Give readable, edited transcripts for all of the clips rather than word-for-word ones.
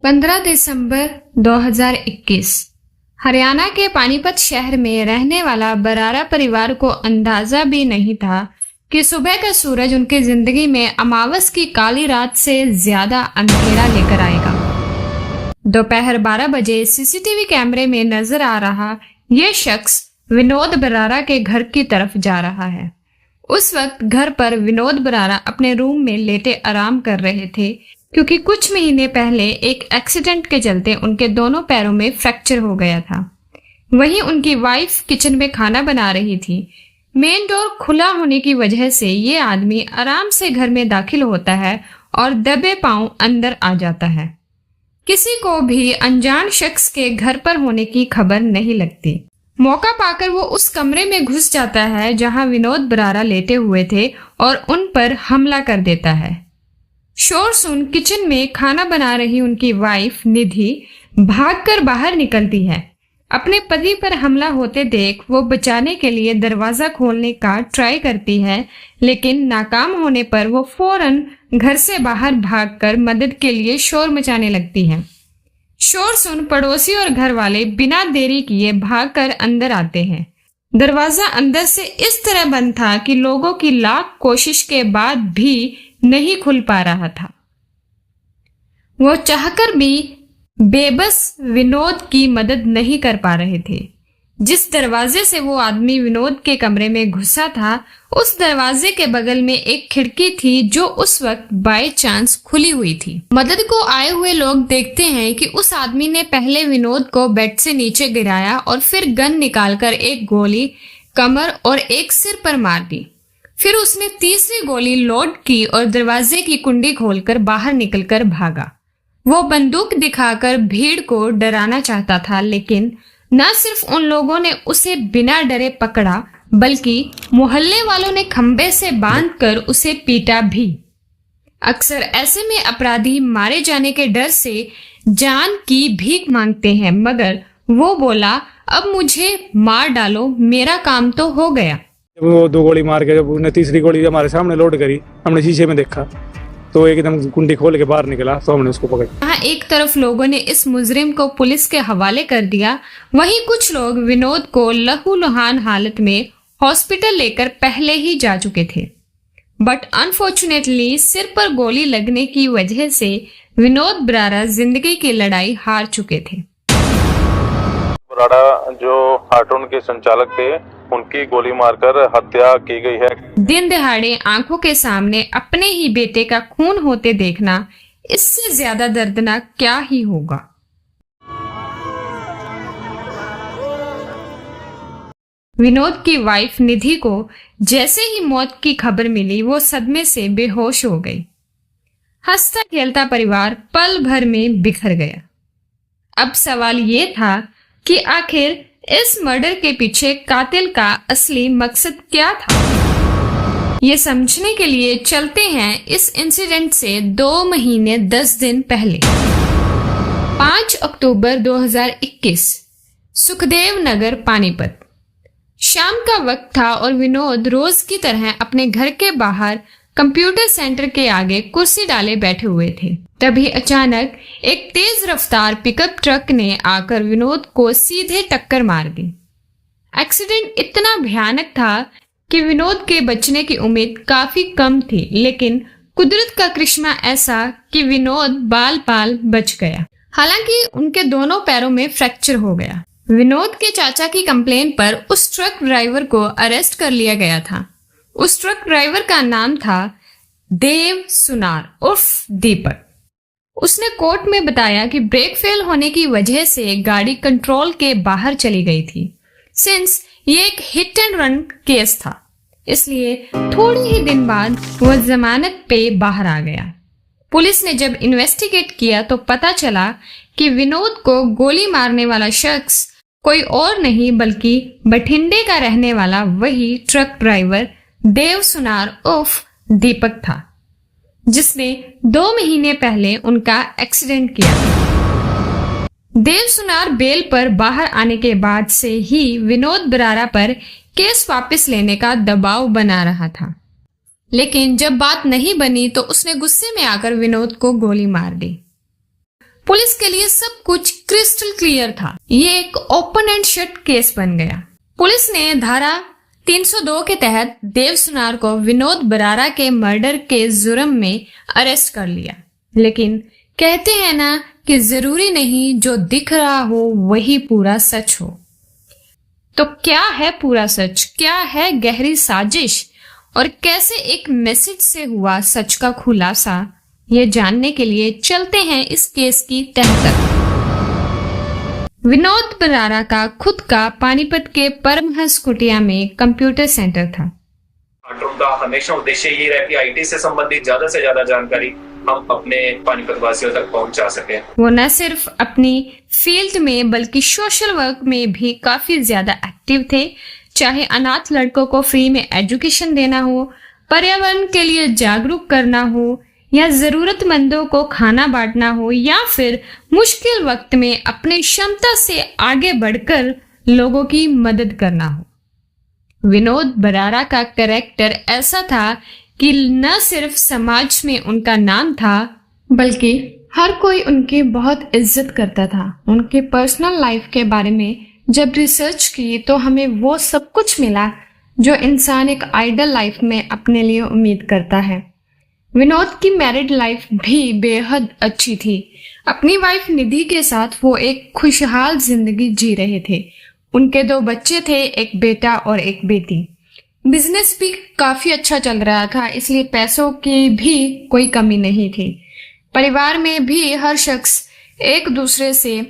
15 दिसंबर 2021 हरियाणा के पानीपत शहर में रहने वाला बरारा परिवार को अंदाजा भी नहीं था कि सुबह का सूरज उनकी जिंदगी में अमावस की काली रात से ज्यादा अंधेरा लेकर आएगा। दोपहर 12 बजे सीसीटीवी कैमरे में नजर आ रहा ये शख्स विनोद बरारा के घर की तरफ जा रहा है। उस वक्त घर पर विनोद बरारा अपने रूम में लेटे आराम कर रहे थे क्योंकि कुछ महीने पहले एक एक्सीडेंट के चलते उनके दोनों पैरों में फ्रैक्चर हो गया था। वहीं उनकी वाइफ किचन में खाना बना रही थी। मेन डोर खुला होने की वजह से ये आदमी आराम से घर में दाखिल होता है और दबे पांव अंदर आ जाता है। किसी को भी अनजान शख्स के घर पर होने की खबर नहीं लगती। मौका पाकर वो उस कमरे में घुस जाता है जहां विनोद बरारा लेटे हुए थे और उन पर हमला कर देता है। शोर सुन किचन में खाना बना रही उनकी वाइफ निधि भागकर बाहर निकलती है। अपने पति पर हमला होते देख वो बचाने के लिए दरवाजा खोलने का ट्राई करती है, लेकिन नाकाम होने पर वो फौरन घर से बाहर भागकर मदद के लिए शोर मचाने लगती है। शोर सुन पड़ोसी और घर वाले बिना देरी किए भागकर अंदर आते हैं। दरवाजा अंदर से इस तरह बंद था कि लोगों की लाख कोशिश के बाद भी नहीं खुल पा रहा था। वो चाहकर भी बेबस विनोद की मदद नहीं कर पा रहे थे। जिस दरवाजे से वो आदमी विनोद के कमरे में घुसा था, उस दरवाजे के बगल में एक खिड़की थी जो उस वक्त बाय चांस खुली हुई थी। मदद को आए हुए लोग देखते हैं कि उस आदमी ने पहले विनोद को बेड से नीचे गिराया और फिर गन निकालकर एक गोली कमर और एक सिर पर मार दी। फिर उसने तीसरी गोली लोड की और दरवाजे की कुंडी खोलकर बाहर निकलकर भागा। वो बंदूक दिखाकर भीड़ को डराना चाहता था, लेकिन न सिर्फ उन लोगों ने उसे बिना डरे पकड़ा बल्कि मोहल्ले वालों ने खंबे से बांधकर उसे पीटा भी। अक्सर ऐसे में अपराधी मारे जाने के डर से जान की भीख मांगते हैं, मगर वो बोला अब मुझे मार डालो, मेरा काम तो हो गया। वो 2 गोली मार के जब उसने तीसरी गोली हमारे सामने लोड करी, हमने शीशे में देखा तो एकदम कुंडी खोल के बाहर निकला तो हमने उसको पकड़ा। यहाँ एक तरफ लोगों ने इस मुजरिम को पुलिस के हवाले कर दिया, वहीं कुछ लोग विनोद को लहूलुहान हालत में हॉस्पिटल लेकर पहले ही जा चुके थे। बट अनफॉर्चुनेटली सिर पर गोली लगने की वजह से विनोद बरारा जिंदगी की लड़ाई हार चुके थे। बराड़ा जो कार्टून के संचालक थे, उनकी गोली मारकर हत्या की गई है। दिन दहाड़े आंखों के सामने अपने ही बेटे का खून होते देखना इससे ज्यादा दर्दनाक क्या ही होगा। विनोद की वाइफ निधि को जैसे ही मौत की खबर मिली, वो सदमे से बेहोश हो गई। हंसता खेलता परिवार पल भर में बिखर गया। अब सवाल ये था कि आखिर इस मर्डर के पीछे कातिल का असली मकसद क्या था। ये समझने के लिए चलते हैं इस इंसिडेंट से 2 महीने 10 दिन पहले। 5 अक्टूबर 2021 सुखदेव नगर पानीपत। शाम का वक्त था और विनोद रोज की तरह अपने घर के बाहर कंप्यूटर सेंटर के आगे कुर्सी डाले बैठे हुए थे। तभी अचानक एक तेज रफ्तार पिकअप ट्रक ने आकर विनोद को सीधे टक्कर मार दी। एक्सीडेंट इतना भयानक था कि विनोद के बचने की उम्मीद काफी कम थी, लेकिन कुदरत का करिश्मा ऐसा कि विनोद बाल बाल बच गया। हालांकि उनके दोनों पैरों में फ्रैक्चर हो गया। विनोद के चाचा की कंप्लेन पर उस ट्रक ड्राइवर को अरेस्ट कर लिया गया था। उस ट्रक ड्राइवर का नाम था देव सुनार उर्फ दीपक। उसने कोर्ट में बताया कि ब्रेक फेल होने की वजह से गाड़ी कंट्रोल के बाहर चली गई थी। सिंस ये एक हिट एंड रन केस था, इसलिए थोड़े ही दिन बाद वह जमानत पे बाहर आ गया। पुलिस ने जब इन्वेस्टिगेट किया तो पता चला कि विनोद को गोली मारने वाला शख्स कोई और नहीं बल्कि बठिंडे का रहने वाला वही ट्रक ड्राइवर देव सुनार उर्फ दीपक था, जिसने 2 महीने पहले उनका एक्सीडेंट किया। देव सुनार बेल पर बाहर आने के बाद से ही विनोद बरारा पर केस वापस लेने का दबाव बना रहा था, लेकिन जब बात नहीं बनी तो उसने गुस्से में आकर विनोद को गोली मार दी। पुलिस के लिए सब कुछ क्रिस्टल क्लियर था। ये एक ओपन एंड शट केस बन गया। पुलिस ने धारा 302 के तहत देव सुनार को विनोद बरारा के मर्डर के जुर्म में अरेस्ट कर लिया। लेकिन कहते हैं ना कि जरूरी नहीं जो दिख रहा हो वही पूरा सच हो। तो क्या है पूरा सच, क्या है गहरी साजिश और कैसे एक मैसेज से हुआ सच का खुलासा, ये जानने के लिए चलते हैं इस केस की तह तक। विनोद बरारा का खुद का पानीपत के परमहंस कुटिया में कंप्यूटर सेंटर था। कार्टून का हमेशा उद्देश्य ये रहा कि आईटी से संबंधित ज्यादा से ज्यादा जानकारी हम अपने पानीपत वासियों तक पहुंचा सके। वो न सिर्फ अपनी फील्ड में बल्कि सोशल वर्क में भी काफी ज्यादा एक्टिव थे। चाहे अनाथ लड़कों को फ्री में एजुकेशन देना हो, पर्यावरण के लिए जागरूक करना हो, या जरूरतमंदों को खाना बांटना हो, या फिर मुश्किल वक्त में अपनी क्षमता से आगे बढ़कर लोगों की मदद करना हो। विनोद बरारा का कैरेक्टर ऐसा था कि न सिर्फ समाज में उनका नाम था बल्कि हर कोई उनकी बहुत इज्जत करता था। उनके पर्सनल लाइफ के बारे में जब रिसर्च की तो हमें वो सब कुछ मिला जो इंसान एक आइडल लाइफ में अपने लिए उम्मीद करता है। विनोद की मैरिड लाइफ भी बेहद अच्छी थी। अपनी वाइफ निधि के साथ वो एक खुशहाल जिंदगी जी रहे थे। उनके 2 बच्चे थे, एक बेटा और एक बेटी। बिजनेस भी काफी अच्छा चल रहा था, इसलिए पैसों की भी कोई कमी नहीं थी। परिवार में भी हर शख्स एक दूसरे से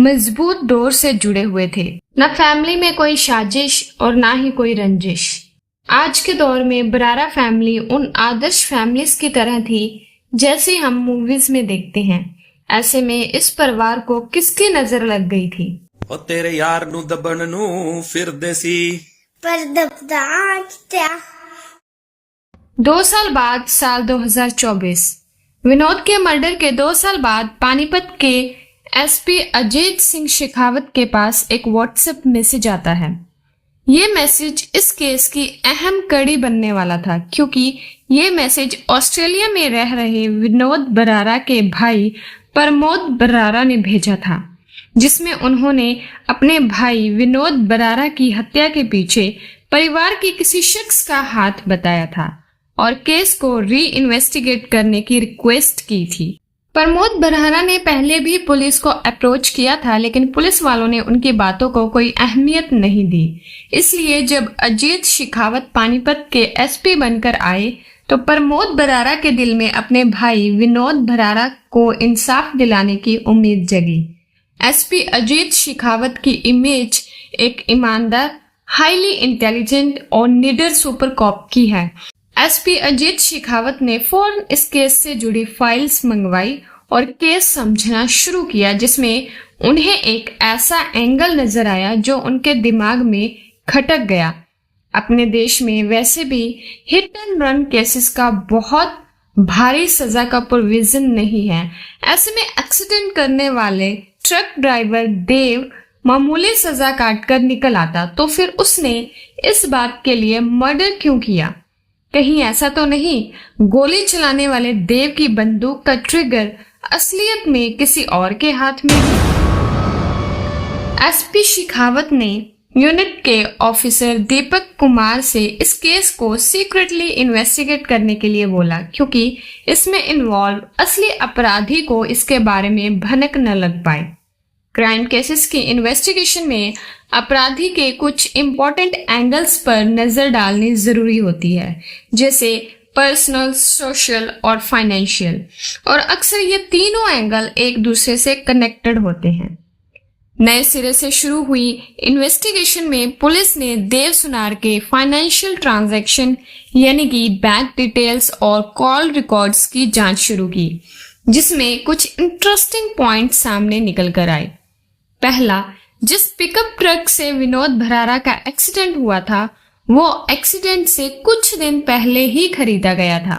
मजबूत डोर से जुड़े हुए थे। न फैमिली में कोई साजिश और ना ही कोई रंजिश। आज के दौर में बरारा फैमिली उन आदर्श फैमिलीज की तरह थी जैसे हम मूवीज में देखते हैं। ऐसे में इस परिवार को किसकी नजर लग गई थी? ओ तेरे यार नू दबन नू फिरदे सी पर दबदा क्या। 2 साल बाद साल 2024 विनोद के मर्डर के 2 साल बाद पानीपत के एसपी अजीत सिंह शेखावत के पास एक व्हाट्सएप मैसेज आता है। ये मैसेज इस केस की अहम कड़ी बनने वाला था, क्योंकि ये मैसेज ऑस्ट्रेलिया में रह रहे विनोद बरारा के भाई प्रमोद बरारा ने भेजा था, जिसमें उन्होंने अपने भाई विनोद बरारा की हत्या के पीछे परिवार के किसी शख्स का हाथ बताया था और केस को री इन्वेस्टिगेट करने की रिक्वेस्ट की थी। प्रमोद बरारा ने पहले भी पुलिस को अप्रोच किया था, लेकिन पुलिस वालों ने उनकी बातों को कोई अहमियत नहीं दी। इसलिए जब अजीत शेखावत पानीपत के एसपी बनकर आए तो प्रमोद बरारा के दिल में अपने भाई विनोद बरारा को इंसाफ दिलाने की उम्मीद जगी। एसपी अजीत शेखावत की इमेज एक ईमानदार, हाईली इंटेलिजेंट और निडर सुपर कॉप की है। एसपी अजीत शेखावत ने फौरन इस केस से जुड़ी फाइल्स मंगवाई और केस समझना शुरू किया, जिसमें उन्हें एक ऐसा एंगल नजर आया जो उनके दिमाग में खटक गया। अपने देश में वैसे भी हिट एंड रन केसेस का बहुत भारी सजा का प्रोविजन नहीं है। ऐसे में एक्सीडेंट करने वाले ट्रक ड्राइवर देव मामूली सजा काटकर निकल आता, तो फिर उसने इस बात के लिए मर्डर क्यों किया? कहीं ऐसा तो नहीं गोली चलाने वाले देव की बंदूक का ट्रिगर असलियत में किसी और के हाथ में? एसपी शेखावत ने यूनिट के ऑफिसर दीपक कुमार से इस केस को सीक्रेटली इन्वेस्टिगेट करने के लिए बोला, क्योंकि इसमें इन्वॉल्व असली अपराधी को इसके बारे में भनक न लग पाए। क्राइम केसेस की इन्वेस्टिगेशन में अपराधी के कुछ इम्पोर्टेंट एंगल्स पर नजर डालनी जरूरी होती है, जैसे पर्सनल, सोशल और फाइनेंशियल, और अक्सर ये तीनों एंगल एक दूसरे से कनेक्टेड होते हैं। नए सिरे से शुरू हुई इन्वेस्टिगेशन में पुलिस ने देव सुनार के फाइनेंशियल ट्रांजैक्शन यानी कि बैंक डिटेल्स और कॉल रिकॉर्ड्स की जांच शुरू की, जिसमें कुछ इंटरेस्टिंग पॉइंट सामने निकल कर आए। पहला, जिस पिकअप ट्रक से विनोद बरारा का एक्सीडेंट हुआ था वो एक्सीडेंट से कुछ दिन पहले ही खरीदा गया था।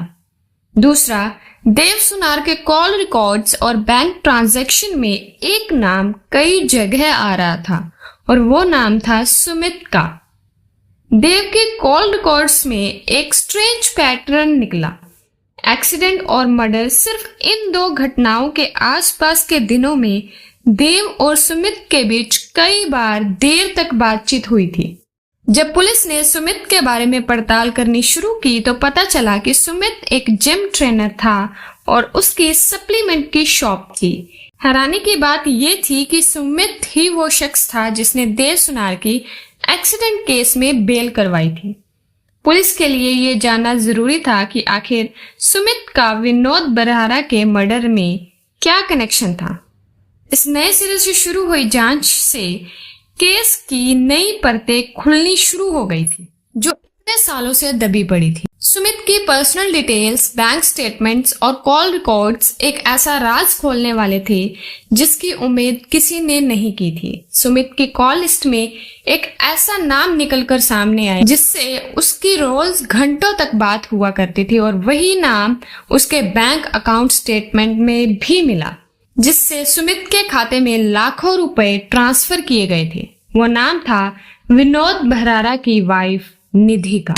दूसरा, देव सुनार के कॉल रिकॉर्ड्स और बैंक ट्रांजैक्शन में एक नाम कई जगह आ रहा था और वो नाम था सुमित का। देव के कॉल रिकॉर्ड्स में एक स्ट्रेंज पैटर्न निकला। एक्सीडेंट और मर्डर, सिर्फ इन 2 घटनाओं के आसपास के दिनों में देव और सुमित के बीच कई बार देर तक बातचीत हुई थी। जब पुलिस ने सुमित के बारे में पड़ताल करनी शुरू की तो पता चला कि सुमित एक जिम ट्रेनर था और उसकी सप्लीमेंट की शॉप थी। हैरानी की बात यह थी कि सुमित ही वो शख्स था जिसने देव सुनार की एक्सीडेंट केस में बेल करवाई थी। पुलिस के लिए ये जानना जरूरी था कि आखिर सुमित का विनोद बरारा के मर्डर में क्या कनेक्शन था। इस नए सिरे से शुरू हुई जांच से केस की नई परतें खुलनी शुरू हो गई थी जो इतने सालों से दबी पड़ी थी। सुमित की पर्सनल डिटेल्स, बैंक स्टेटमेंट्स और कॉल रिकॉर्ड्स एक ऐसा राज खोलने वाले थे जिसकी उम्मीद किसी ने नहीं की थी। सुमित की कॉल लिस्ट में एक ऐसा नाम निकलकर सामने आया जिससे उसकी रोज घंटों तक बात हुआ करती थी और वही नाम उसके बैंक अकाउंट स्टेटमेंट में भी मिला जिससे सुमित के खाते में लाखों रुपए ट्रांसफर किए गए थे। वो नाम था विनोद बरारा की वाइफ निधि का।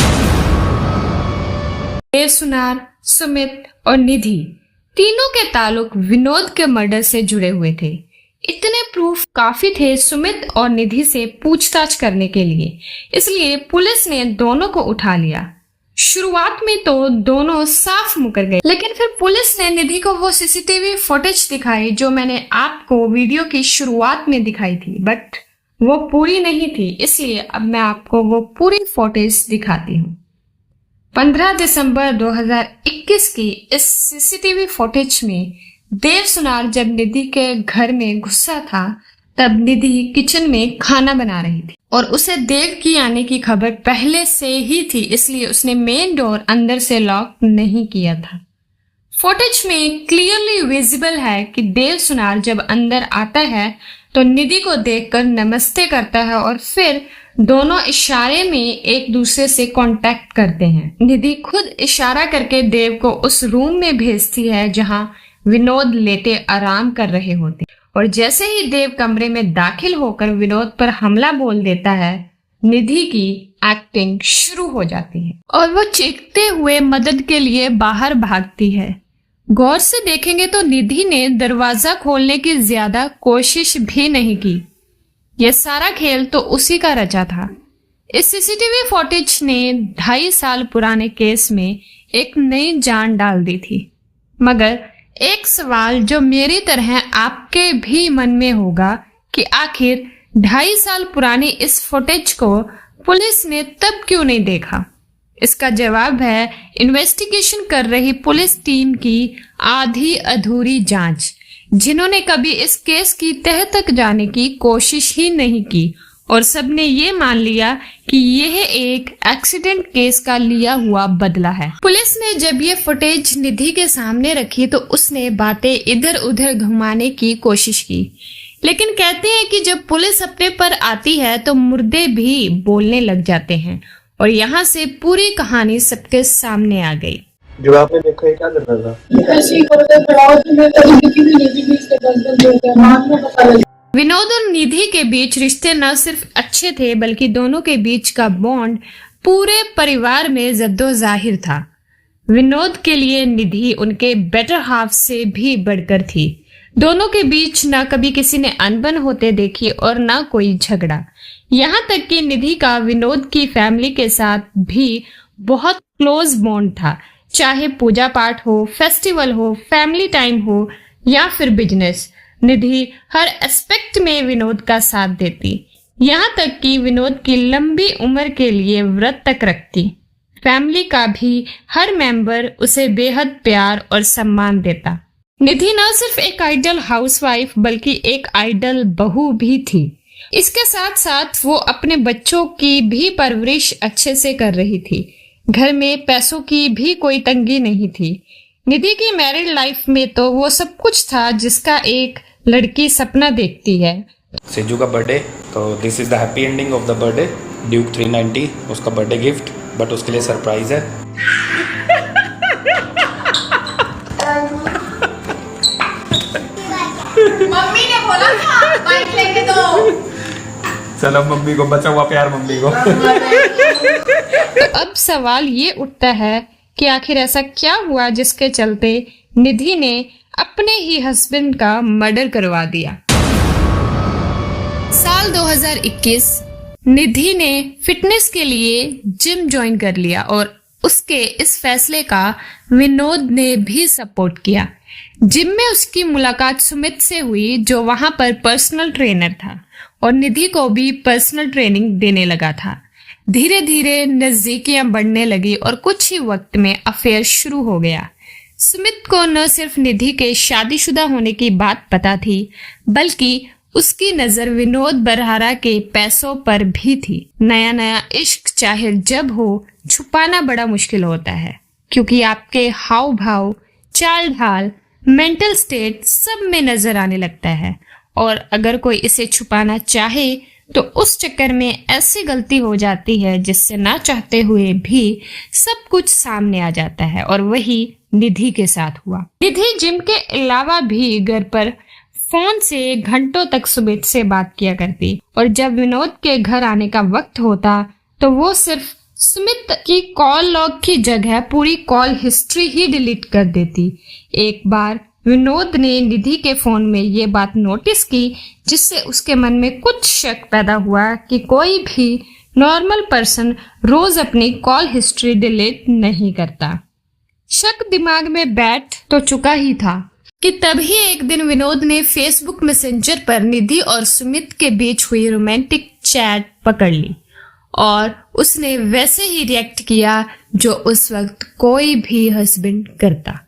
देव सुनार, सुमित और निधि तीनों के ताल्लुक विनोद के मर्डर से जुड़े हुए थे। इतने प्रूफ काफी थे सुमित और निधि से पूछताछ करने के लिए, इसलिए पुलिस ने दोनों को उठा लिया। शुरुआत में तो दोनों साफ मुकर गए, लेकिन फिर पुलिस ने निधि को वो सीसीटीवी फुटेज दिखाई जो मैंने आपको वीडियो की शुरुआत में दिखाई थी, बट वो पूरी नहीं थी, इसलिए अब मैं आपको वो पूरी फुटेज दिखाती हूँ। 15 दिसंबर 2021 की इस सीसीटीवी फुटेज में देव सुनार जब निधि के घर में घुसा था तब निधि किचन में खाना बना रही थी और उसे देव की आने की खबर पहले से ही थी, इसलिए उसने मेन डोर अंदर से लॉक नहीं किया था। फुटेज में क्लियरली विजिबल है कि देव सुनार जब अंदर आता है तो निधि को देखकर नमस्ते करता है और फिर दोनों इशारे में एक दूसरे से कांटेक्ट करते हैं। निधि खुद इशारा करके देव को उस रूम में भेजती है जहां विनोद लेटे आराम कर रहे होते और जैसे ही देव कमरे में दाखिल होकर विनोद पर हमला बोल देता है, निधि की एक्टिंग शुरू हो जाती है और वो चीखते हुए मदद के लिए बाहर भागती है। गौर से देखेंगे तो निधि ने दरवाजा खोलने की ज्यादा कोशिश भी नहीं की। यह सारा खेल तो उसी का रचा था। इस सीसीटीवी फुटेज ने 2.5 साल पुराने केस में एक नई जान डाल दी थी। मगर एक सवाल जो मेरी तरह आपके भी मन में होगा कि आखिर 2.5 साल पुरानी इस फुटेज को पुलिस ने तब क्यों नहीं देखा। इसका जवाब है इन्वेस्टिगेशन कर रही पुलिस टीम की आधी अधूरी जांच, जिन्होंने कभी इस केस की तह तक जाने की कोशिश ही नहीं की और सबने ये मान लिया कि यह एक एक्सीडेंट केस का लिया हुआ बदला है। पुलिस ने जब ये फुटेज निधि के सामने रखी तो उसने बातें इधर उधर घुमाने की कोशिश की, लेकिन कहते हैं कि जब पुलिस अपने पर आती है तो मुर्दे भी बोलने लग जाते हैं और यहाँ से पूरी कहानी सबके सामने आ गई। जो आपने देखा है क्या कर रहा था? विनोद और निधि के बीच रिश्ते न सिर्फ अच्छे थे बल्कि दोनों के बीच का बॉन्ड पूरे परिवार में जद्दोजाहिर था। विनोद के लिए निधि उनके बेटर हाफ से भी बढ़कर थी। दोनों के बीच न कभी किसी ने अनबन होते देखी और न कोई झगड़ा। यहाँ तक कि निधि का विनोद की फैमिली के साथ भी बहुत क्लोज बॉन्ड था, चाहे पूजा पाठ हो, फेस्टिवल हो, फैमिली टाइम हो या फिर बिजनेस। निधि हर एस्पेक्ट में विनोद का साथ देती, यहाँ तक कि विनोद की लंबी उम्र के लिए व्रत तक रखती। फैमिली का भी हर मेंबर उसे बेहद प्यार और सम्मान देता। निधि न सिर्फ एक आइडल हाउसवाइफ बल्कि एक आइडल बहू भी थी। इसके साथ साथ वो अपने बच्चों की भी परवरिश अच्छे से कर रही थी। घर में पैसों की भी कोई तंगी नहीं थी। निधि की मैरिड लाइफ में तो वो सब कुछ था जिसका एक लड़की सपना देखती है। सेजू का बर्थडे, तो this is the happy ending of the birthday. Duke 390 उसका बर्थडे गिफ्ट, बट उसके लिए सरप्राइज है। मम्मी ने बोला था बाइक लेके दो। चलो मम्मी को बचा हुआ प्यार मम्मी को। तो अब सवाल ये उठता है कि आखिर ऐसा क्या हुआ जिसके चलते निधि ने अपने ही हस्बैंड का मर्डर करवा दिया। साल 2021 निधि ने फिटनेस के लिए जिम ज्वाइन कर लिया और उसके इस फैसले का विनोद ने भी सपोर्ट किया। जिम में उसकी मुलाकात सुमित से हुई, जो वहां पर पर्सनल ट्रेनर था और निधि को भी पर्सनल ट्रेनिंग देने लगा था। धीरे धीरे नजदीकियां बढ़ने लगी और कुछ ही वक्त में अफेयर शुरू हो गया। सुमित को न सिर्फ निधि के शादीशुदा होने की बात पता थी, बल्कि उसकी नजर विनोद बरहारा के पैसों पर भी थी। नया नया इश्क चाहे जब हो, छुपाना बड़ा मुश्किल होता है, क्योंकि आपके हाव भाव, चाल ढाल, मेंटल स्टेट सब में नजर आने लगता है। और अगर कोई इसे छुपाना चाहे तो उस चक्कर में ऐसी गलती हो जाती है जिससे ना चाहते हुए भी सब कुछ सामने आ जाता है। और वही निधि के साथ हुआ। निधि जिम के अलावा भी घर पर फोन से घंटों तक सुमित से बात किया करती, और जब विनोद के घर आने का वक्त होता तो वो सिर्फ सुमित की कॉल लॉग की जगह पूरी कॉल हिस्ट्री ही डिलीट कर देती। एक बार विनोद ने निधि के फोन में ये बात नोटिस की, जिससे उसके मन में कुछ शक पैदा हुआ कि कोई भी नॉर्मल पर्सन रोज अपनी कॉल हिस्ट्री डिलीट नहीं करता। शक दिमाग में बैठ तो चुका ही था कि तभी एक दिन विनोद ने फेसबुक मैसेंजर पर निधि और सुमित के बीच हुई रोमांटिक चैट पकड़ ली और उसने वैसे ही रिएक्ट किया जो उस वक्त कोई भी हस्बैंड करता।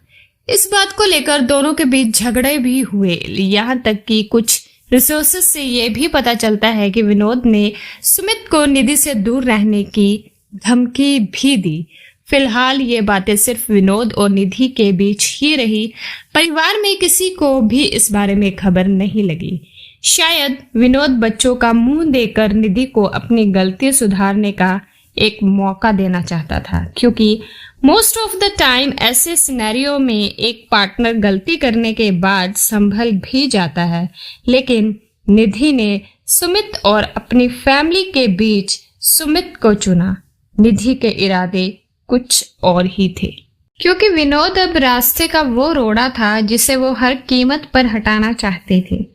इस बात को लेकर दोनों के बीच झगड़े भी हुए, यहाँ तक कि कुछ रिसोर्सेज से ये भी पता चलता है कि विनोद ने सुमित को निधि से दूर रहने की धमकी भी दी। फिलहाल ये बातें सिर्फ विनोद और निधि के बीच ही रही, परिवार में किसी को भी इस बारे में खबर नहीं लगी। शायद विनोद बच्चों का मुंह देकर निधि को अपनी गलती सुधारने का एक मौका देना चाहता था, क्योंकि मोस्ट ऑफ द टाइम ऐसे सिनेरियो में एक पार्टनर गलती करने के बाद संभल भी जाता है। लेकिन निधि ने सुमित और अपनी फैमिली के बीच सुमित को चुना। निधि के इरादे कुछ और ही थे, क्योंकि विनोद अब रास्ते का वो रोड़ा था जिसे वो हर कीमत पर हटाना चाहते थे।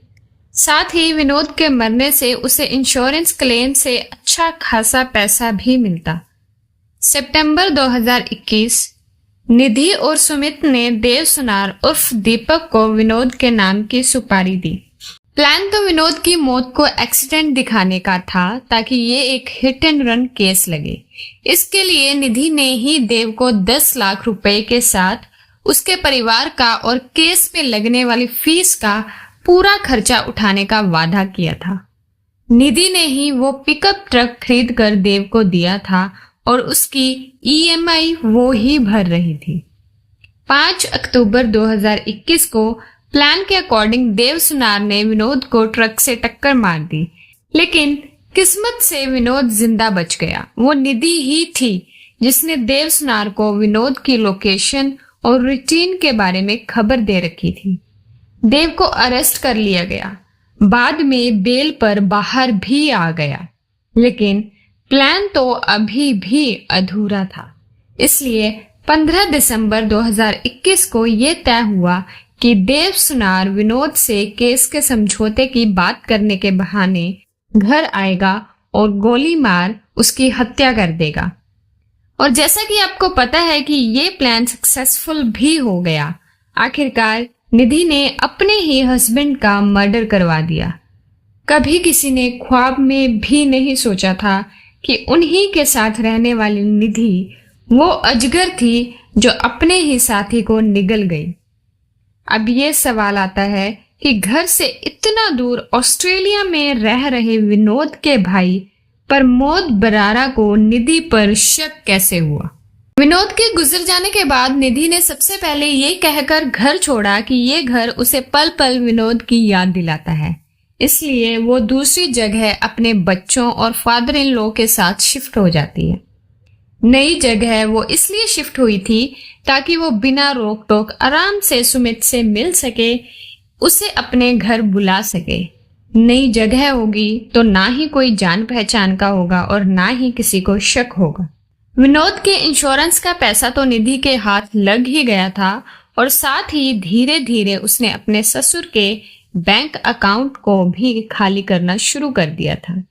साथ ही विनोद के मरने से उसे इंश्योरेंस क्लेम से अच्छा खासा पैसा भी मिलता। सितंबर 2021 निधि और सुमित ने देव सुनार उर्फ दीपक को विनोद के नाम की सुपारी दी। प्लान तो विनोद की मौत को एक्सीडेंट दिखाने का था, ताकि ये एक हिट एंड रन केस लगे। इसके लिए निधि ने ही देव को 10 लाख रुपए के साथ उसके परिवार का और केस में लगने वाली फीस का पूरा खर्चा उठाने का वादा किया था। निधि ने ही वो पिकअप ट्रक खरीद कर देव को दिया था और उसकी EMI वो ही भर रही थी। 5 अक्टूबर 2021 को प्लान के अकॉर्डिंग देव सुनार ने विनोद को ट्रक से टक्कर मार दी, लेकिन किस्मत से विनोद जिंदा बच गया। वो निधि ही थी जिसने देव सुनार को विनोद की लोकेशन और रूटीन के बारे में खबर दे रखी थी। देव को अरेस्ट कर लिया गया, बाद में बेल पर बाहर भी आ गया, लेकिन प्लान तो अभी भी अधूरा था। इसलिए 15 दिसंबर 2021 को ये तय हुआ कि देव सुनार विनोद से केस के समझौते की बात करने के बहाने घर आएगा और गोली मार उसकी हत्या कर देगा। और जैसा कि आपको पता है कि ये प्लान सक्सेसफुल भी हो गया। आखिरकार निधि ने अपने ही हस्बैंड का मर्डर करवा दिया। कभी किसी ने ख्वाब में भी नहीं सोचा था कि उन्हीं के साथ रहने वाली निधि वो अजगर थी जो अपने ही साथी को निगल गई। अब ये सवाल आता है कि घर से इतना दूर ऑस्ट्रेलिया में रह रहे विनोद के भाई प्रमोद बरारा को निधि पर शक कैसे हुआ। विनोद के गुजर जाने के बाद निधि ने सबसे पहले ये कहकर घर छोड़ा कि ये घर उसे पल पल विनोद की याद दिलाता है, इसलिए वो दूसरी जगह अपने बच्चों और फादर इन लॉ के साथ शिफ्ट हो जाती है। नई जगह वो इसलिए शिफ्ट हुई थी ताकि वो बिना रोक टोक आराम से सुमित से मिल सके, उसे अपने घर बुला सके। नई जगह होगी तो ना ही कोई जान पहचान का होगा और ना ही किसी को शक होगा। विनोद के इंश्योरेंस का पैसा तो निधि के हाथ लग ही गया था और साथ ही धीरे धीरे उसने अपने ससुर के बैंक अकाउंट को भी खाली करना शुरू कर दिया था।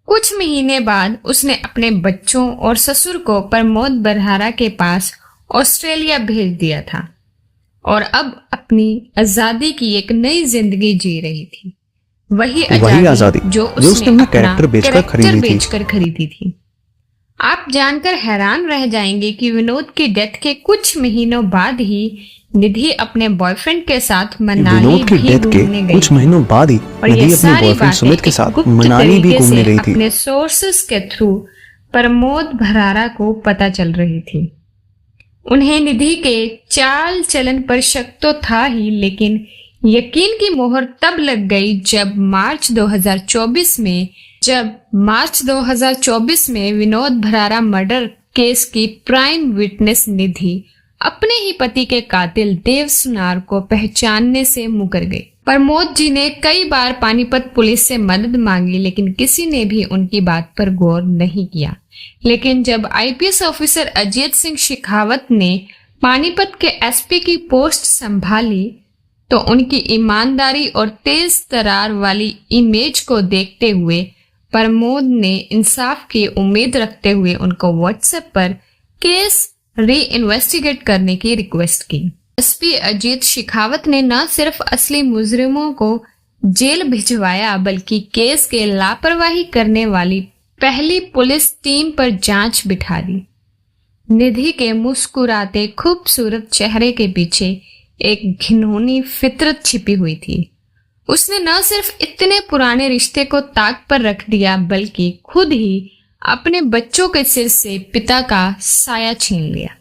कुछ महीने बाद उसने अपने बच्चों और ससुर को प्रमोद बरहारा के पास ऑस्ट्रेलिया भेज दिया था और अब अपनी आजादी की एक नई जिंदगी जी रही थी। वही आजादी जो उसने अपना कैरेक्टर बेचकर खरीदी थी। आप जानकर हैरान रह जाएंगे कि विनोद की डेथ के कुछ महीनों बाद ही निधि अपने बॉयफ्रेंड के साथ मनाली भी घूमने गई। कुछ महीनों बाद ही निधि अपने बॉयफ्रेंड सुमित के साथ मनाली भी घूमने गई थी। अपने सोर्सेस के थ्रू प्रमोद बरहारा को पता चल रही थी। उन्हें निधि के चाल चलन पर शक तो था ही, लेकिन यकीन की मोहर तब लग गई जब मार्च 2024 में विनोद बरहारा मर्डर केस की प्राइम विटनेस निधि अपने ही पति के कातिल देव सुनार को पहचानने से मुकर गई। प्रमोद जी ने कई बार पानीपत पुलिस से मदद मांगी, लेकिन किसी ने भी उनकी बात पर गौर नहीं किया। लेकिन जब आईपीएस ऑफिसर अजीत सिंह शेखावत ने पानीपत के एसपी की पोस्ट संभाली तो उनकी ईमानदारी और तेज तरार वाली इमेज को देखते हुए प्रमोद ने इंसाफ की उम्मीद रखते हुए उनको व्हाट्सएप पर केस री इन्वेस्टिगेट करने की रिक्वेस्ट की। एसपी अजीत शेखावत ने न सिर्फ असली मुजरिमों को जेल भिजवाया बल्कि केस के लापरवाही करने वाली पहली पुलिस टीम पर जांच बिठा दी। निधि के मुस्कुराते खूबसूरत चेहरे के पीछे एक घिनौनी फितरत छिपी हुई थी। उसने न सिर्फ इतने पुराने रिश्ते को ताक पर रख दिया बल्कि खुद ही अपने बच्चों के सिर से पिता का साया छीन लिया।